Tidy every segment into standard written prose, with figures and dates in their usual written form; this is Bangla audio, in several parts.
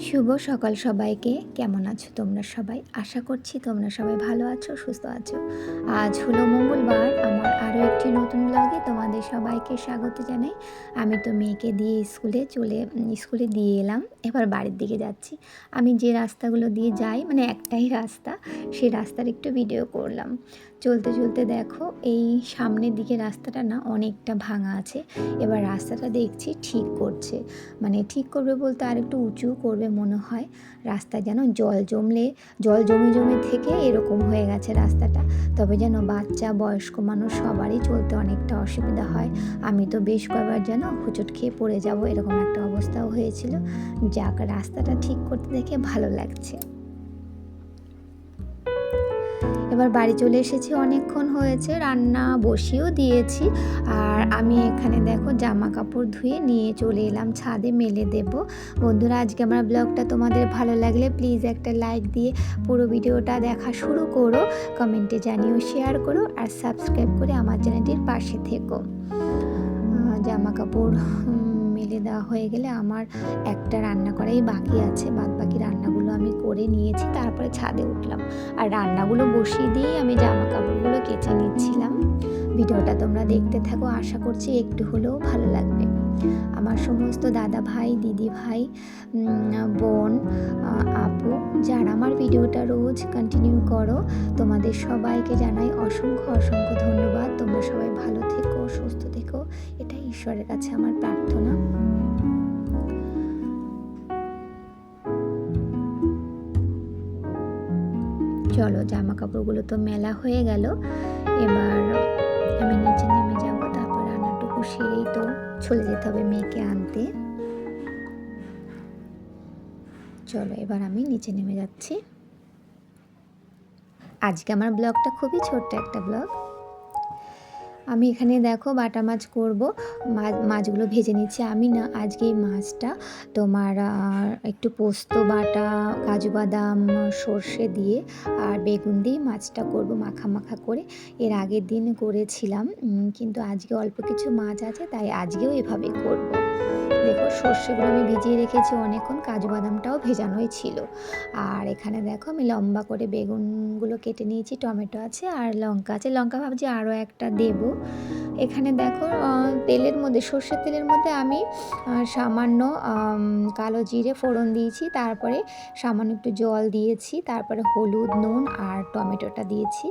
শুভ সকাল সবাইকে। কেমন আছো তোমরা সবাই? আশা করছি তোমরা সবাই ভালো আছো, সুস্থ আছো। আজ হলো মঙ্গলবার। আমার আরও একটি নতুন ব্লগে তোমাদের সবাইকে স্বাগত জানাই। আমি তো মেয়েকে দিয়ে স্কুলে দিয়ে এলাম, এবার বাড়ির দিকে যাচ্ছি। আমি যে রাস্তাগুলো দিয়ে যাই, মানে একটাই রাস্তা, সেই রাস্তার একটু ভিডিও করলাম। চলতে চলতে দেখো এই সামনের দিকে রাস্তাটা না অনেকটা ভাঙা আছে। এবার রাস্তাটা দেখছি ঠিক করছে, মানে ঠিক করবে বলতে আর একটু উঁচু করবে মনে হয়। রাস্তায় যেন জল জমে থেকে এরকম হয়ে গেছে রাস্তাটা। তবে যেন বাচ্চা বয়স্ক মানুষ সবারই চলতে অনেকটা অসুবিধা হয়। আমি তো বেশ কয়েকবার যেন হোঁচট খেয়ে পড়ে যাব এরকম একটা অবস্থাও হয়েছিল। যাক, রাস্তাটা ঠিক করতে দেখে ভালো লাগছে। এবার বাড়ি চলে এসেছি, অনেকক্ষণ হয়েছে, রান্না বসিয়েও দিয়েছি। আর আমি এখানে দেখো জামা কাপড় ধুয়ে নিয়ে চলে এলাম ছাদে মেলে দেব। বন্ধুরা, আজকে আমার ব্লগটা তোমাদের ভালো লাগলে প্লিজ একটা লাইক দিয়ে পুরো ভিডিওটা দেখা শুরু করো, কমেন্টে জানিও, শেয়ার করো আর সাবস্ক্রাইব করে আমার চ্যানেলটির পাশে থেকো। জামা কাপড় মেলে দেওয়া হয়ে গেলে আমার একটা রান্না করাই বাকি আছে, বাদ বাকি রান্নাগুলো আমি করে নিয়েছি, তারপরে ছাদে উঠলাম। আর রান্নাগুলো বসিয়ে দিয়েই আমি জামা কাপড়গুলো কেচে নিচ্ছিলাম। ভিডিওটা তোমরা দেখতে থাকো, আশা করছি একটু হলেও ভালো লাগবে। আমার সমস্ত দাদা ভাই, দিদি ভাই, বোন, আপু, যারা আমার ভিডিওটা রোজ কন্টিনিউ করো, তোমাদের সবাইকে জানাই অসংখ্য অসংখ্য ধন্যবাদ। তোমরা সবাই ভালো থেকো, সুস্থ থেকো, এটাই ঈশ্বরের কাছে আমার প্রার্থনা। চলো, জামা কাপড়গুলো তো মেলা হয়ে গেল, এবার আমি নিচে নেমে যাব, তারপর রান্নাটুকু সেরেই তো চলে যেতে হবে মেয়েকে আনতে। চলো, এবার আমি নিচে নেমে যাচ্ছি। আজকে আমার ব্লগটা খুবই ছোট্ট একটা ব্লগ। আমি এখানে দেখো বাটা মাছ করব, মাছগুলো ভেজে নিচ্ছি। আমি না আজকে এই মাছটা তোমার একটু পোস্ত বাটা, কাজু বাদাম, সর্ষে দিয়ে আর বেগুন দিয়ে মাছটা করব মাখা মাখা করে। এর আগের দিন করেছিলাম, কিন্তু আজকে অল্প কিছু মাছ আছে, তাই আজকেও এভাবে করব। দেখো, সর্ষেগুলো আমি ভিজিয়ে রেখেছি অনেকক্ষণ, কাজু বাদামটাও ভেজানোই ছিল। আর এখানে দেখো আমি লম্বা করে বেগুনগুলো কেটে নিয়েছি, টমেটো আছে আর লঙ্কা আছে। লঙ্কা ভাবছি আরও একটা দেব। এখানে দেখো তেলের মধ্যে, সর্ষের তেলের মধ্যে আমি সামান্য কালো জিরে ফোড়ন দিয়েছি, তারপরে সামান্য একটু জল দিয়েছি, তারপরে হলুদ, নুন আর টমেটোটা দিয়েছি।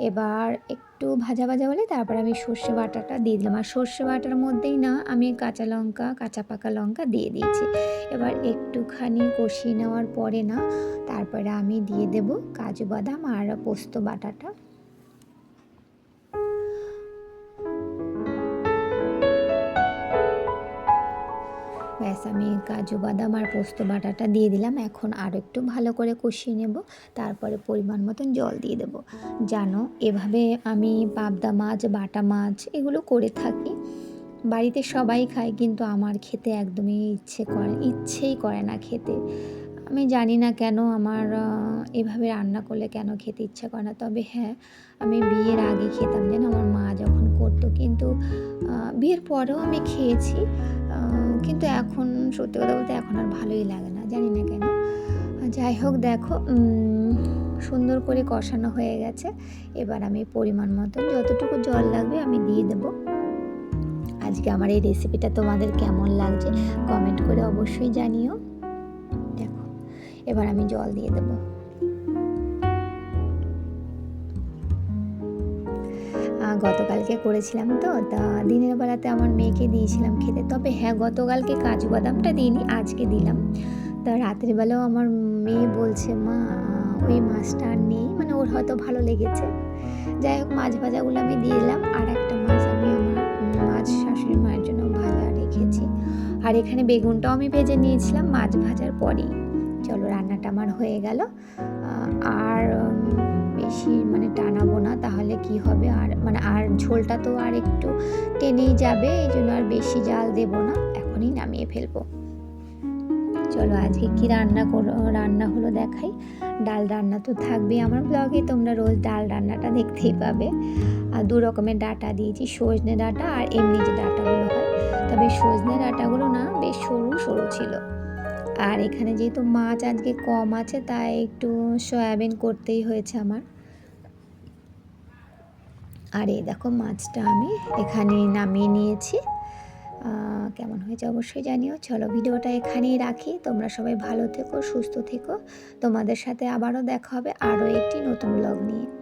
এবার একটু ভাজা ভাজা হলে তারপর আমি সর্ষে বাটাটা দিয়ে দিলাম। আর সর্ষে বাটার মধ্যেই না আমি কাঁচা পাকা লঙ্কা দিয়ে দিয়েছি। এবার একটুখানি কষিয়ে নেওয়ার পরে না তারপরে আমি দিয়ে দেব কাজু বাদাম আর পোস্ত বাটাটা। ব্যাস, আমি কাজু বাদাম আর পোস্ত বাটাটা দিয়ে দিলাম। এখন আর একটু ভালো করে কষিয়ে নেব, তারপরে পরিমাণ মতন জল দিয়ে দেব। জানো, এভাবে আমি পাবদা মাছ, বাটা মাছ এগুলো করে থাকি, বাড়িতে সবাই খায়, কিন্তু আমার খেতে একদমই ইচ্ছেই করে না খেতে। আমি জানি না কেন, আমার এভাবে রান্না করলে কেন খেতে ইচ্ছা করে না। তবে হ্যাঁ, আমি বিয়ের আগে খেতাম, যেন আমার মা যখন করতো, কিন্তু বিয়ের পরেও আমি খেয়েছি, কিন্তু এখন সত্যি কথা বলতে এখন আর ভালোই লাগে না, জানি না কেন। যাই হোক, দেখো সুন্দর করে কষানো হয়ে গেছে। এবার আমি পরিমাণ মতন যতটুকু জল লাগবে আমি দিয়ে দেব। আজকে আমার এই রেসিপিটা তোমাদের কেমন লাগছে কমেন্ট করে অবশ্যই জানিও। দেখো, এবার আমি জল দিয়ে দেব। গতকালকে করেছিলাম তো, তা দিনের বেলাতে আমার মেয়েকে দিয়েছিলাম খেতে। তবে হ্যাঁ, গতকালকে কাজু বাদামটা দিইনি, আজকে দিলাম। তা রাতের বেলাও আমার মেয়ে বলছে, মা ওই মাছটা আর নেই, মানে ওর হয়তো ভালো লেগেছে। যাই হোক, মাছ ভাজাগুলো আমি দিয়ে দিলাম। আর একটা মাছ আমি আমার শাশুড়ি মায়ের জন্য ভাজা রেখেছি। আর এখানে বেগুনটাও আমি ভেজে নিয়েছিলাম মাছ ভাজার পরেই। চলো, রান্নাটা আমার হয়ে গেল। আর বেশি টানাবো না, তাহলে কি হবে, আর ঝোলটা তো আর একটু টেনেই যাবে, এই জন্য আর বেশি জাল দেব না, এখনই নামিয়ে ফেলবো। চলো আজকে কি রান্না হলো দেখাই। ডাল রান্না তো থাকবেই আমার ব্লগে, তোমরা রোজ ডাল রান্নাটা দেখতেই পাবে। আর দু রকমের ডাঁটা দিয়েছি, সজনে ডাঁটা আর এমনি যে ডাঁটাগুলো হয়, তবে সজনে ডাঁটাগুলো না বেশ সরু সরু ছিল। আর এখানে যেহেতু মাছ আজকে কম আছে তাই একটু সয়াবিন করতেই হয়েছে আমার। আর এই দেখো মাছটা আমি এখানে নামিয়ে নিয়েছি। কেমন হয়েছে অবশ্যই জানিও। চলো ভিডিওটা এখানেই রাখি, তোমরা সবাই ভালো থেকো, সুস্থ থেকো। তোমাদের সাথে আবারও দেখা হবে আরও একটি নতুন ব্লগ নিয়ে।